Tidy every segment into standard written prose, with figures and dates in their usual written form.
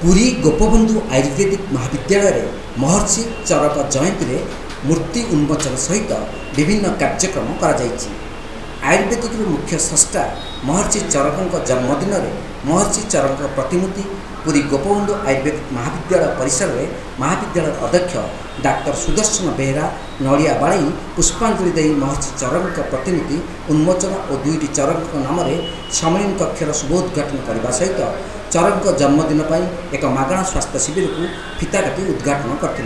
पुरी गोपबंधु आयुर्वेदिक महाविद्यालय महर्षि चरक जयंती में मूर्ति उन्मोचन सहित विभिन्न कार्यक्रम कर आयुर्वेदिक मुख्य स्रष्टा महर्षि चरक जन्मदिन में महर्षि चरक प्रतिमूर्ति पुरी गोपबंधु आयुर्वेदिक महाविद्यालय परिसर में महाविद्यालय अध्यक्ष डाक्टर सुदर्शन बेहरा नड़िया बाड़ी पुष्पांजलि दे महर्षि चरक प्रतिमूर्ति उन्मोचन और दुईटी चरक नाम सम्मेलन कक्षर शुभोद्घाटन करने सहित चरक जन्मदिन पर एक मागणा स्वास्थ्य शिविर को फिता काटी उद्घाटन करते।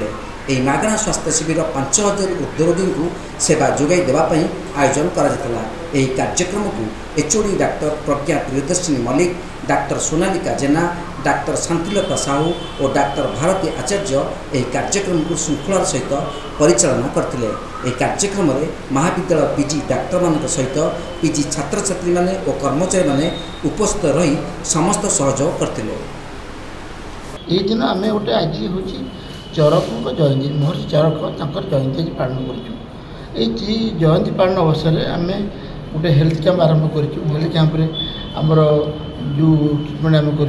यह मागणा स्वास्थ्य शिविर 5000 ऊर्ध्व रोगी को सेवा जोगाई देवाई आयोजन कर कार्यक्रम को एचओडी डाक्टर प्रज्ञा प्रियदर्शिनी मल्लिक, डाक्टर सोनालिका जेना, डाक्टर शांतिलता साहू और डाक्टर भारती आचार्य यह कार्यक्रम को श्रृंखलार सहित परिचालन करते। यह कार्यक्रम में महाविद्यालय पीजी डाक्तर मान सहित पीजी छात्र छात्री माने और कर्मचारी माने उपस्थित रही समस्त सहयोग करते। ये दिन आम गोटे आज हूँ चरक जयंती महर्षि चरक जयंती आज पालन कर जयंती पालन अवसर में आम गोटे हेल्थ कैंप आरंभ कर हेल्थ कैंप आमर जो ट्रिटमेंट आम कर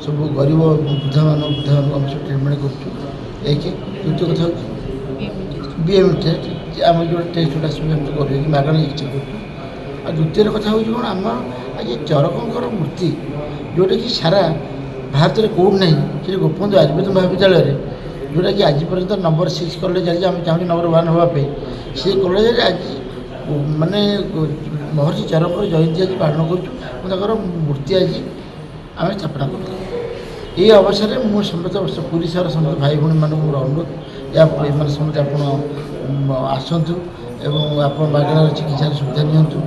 सब गरीब वृद्धा मान आम सब ट्रिटमेंट कर द्वितीय कथा बीएम टेस्ट आम जो टेस्ट गुटा सब कर मागणा चिकित्सा कर द्वितीय कथा हूँ कौन आम आज चरकर मूर्ति जोटा कि सारा भारत में कौट ना कि गोपबंधु आयुर्वेद महाविद्यालय जोटा कि आज पर्यंत नंबर 6 कॉलेज चलती आम चाहूँ नंबर 1 होगापी से कॉलेज आज माने महर्षि चरक जयंती आज पालन कर मूर्ति आज आम स्थापना कर ये अवसर में मुझे समस्त पुरी सहर समस्त भाई भौणी मान मोर अनुरोध या समस्त आसतु एवं आप मागणार चिकित्सा सुविधा नियंतु।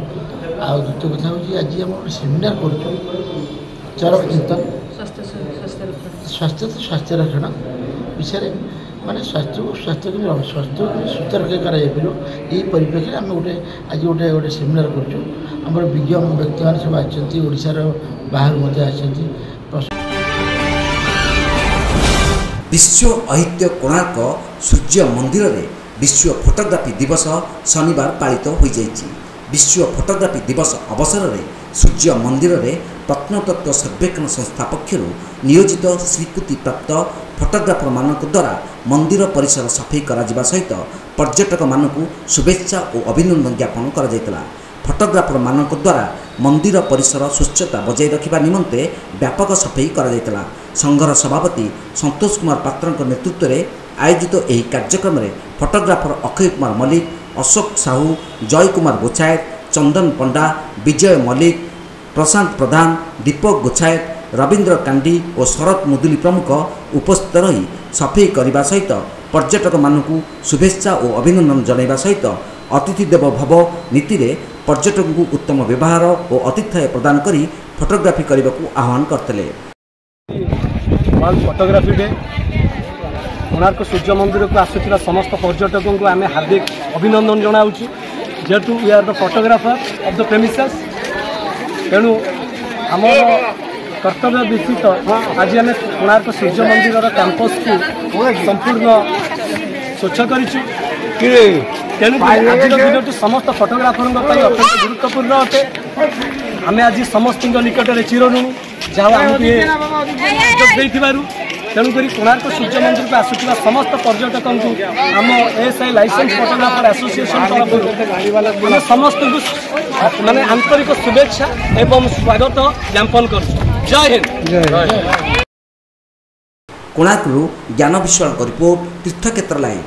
आ द्वितीय कथा हूँ आज आम सेमिनार कर चरक चिंतन स्वास्थ्य तो स्वास्थ्य रक्षण विषय माने स्वास्थ्य स्वास्थ्य सुस्थ रक्षा कर यही परिप्रेक्षी आम गोटे आज गोटे गोटे सेमिनार कर विज्ञ व्यक्ति मैंने सब आशार बाहर आसती। विश्व अहित्य कोणार्क सूर्य मंदिर में विश्व फोटोग्राफी दिवस शनिवार पालित हो जाइए। विश्व फोटोग्राफी दिवस अवसर में सूर्य मंदिर में प्रत्नतत्व सर्वेक्षण संस्था पक्षर नियोजित स्वीकृति प्राप्त फोटोग्राफर मान द्वारा मंदिर परिसर सफाई करा सहित पर्यटक मानक शुभेच्छा और अभिनंदन ज्ञापन करा। फोटोग्राफर मान द्वारा मंदिर परिसर स्वच्छता बजाय रखा निमंते व्यापक सफाई करा। संघर सभापति संतोष कुमार पात्र नेतृत्व में आयोजित यह कार्यक्रम में फोटोग्राफर अक्षय कुमार मल्लिक, अशोक साहू, जय कुमार गोछायत, चंदन पंडा, विजय मल्लिक, प्रशांत प्रधान, दीपक गोछायत, रवींद्र कांडी और शरद मुदुली प्रमुख उपस्थित रही सफाई करने सहित पर्यटक मानक शुभेच्छा और अभिनंदन जनाइबा सहित अतिथि देव भव नीति रे पर्यटक को उत्तम व्यवहार और आतिथ्य प्रदान करी फोटोग्राफी करने को आह्वान करते। फोटोग्राफी डे कोणार्क सूर्य मंदिर को आसुवा समस्त पर्यटकों को आम हार्दिक अभिनंदन जनाऊँ जेहेतु we are the photographer of the premises तेणु आम कर्तव्य विस्तृत आज आम कोणार्क सूर्य मंदिर कैंपस को संपूर्ण स्वच्छ करूँ तेणु आज दिन समस्त फोटोग्राफर अत्यंत गुरुत्वपूर्ण अटे। आम आज समस्त निकट में चिरऋणी जहाँ तेणुक कोणार्क सूर्य मंदिर को आसुवा समस्त पर्यटकों को आम एएसआई लाइसेंस फोटोग्राफर एसोसिएशन तरफ समस्त को माने आंतरिक शुभेच्छा एवं स्वागत ज्ञापन कर। जय हिंद। कोणार्क ज्ञान विश्वाल रिपोर्ट तीर्थक्षेत्र लाइव।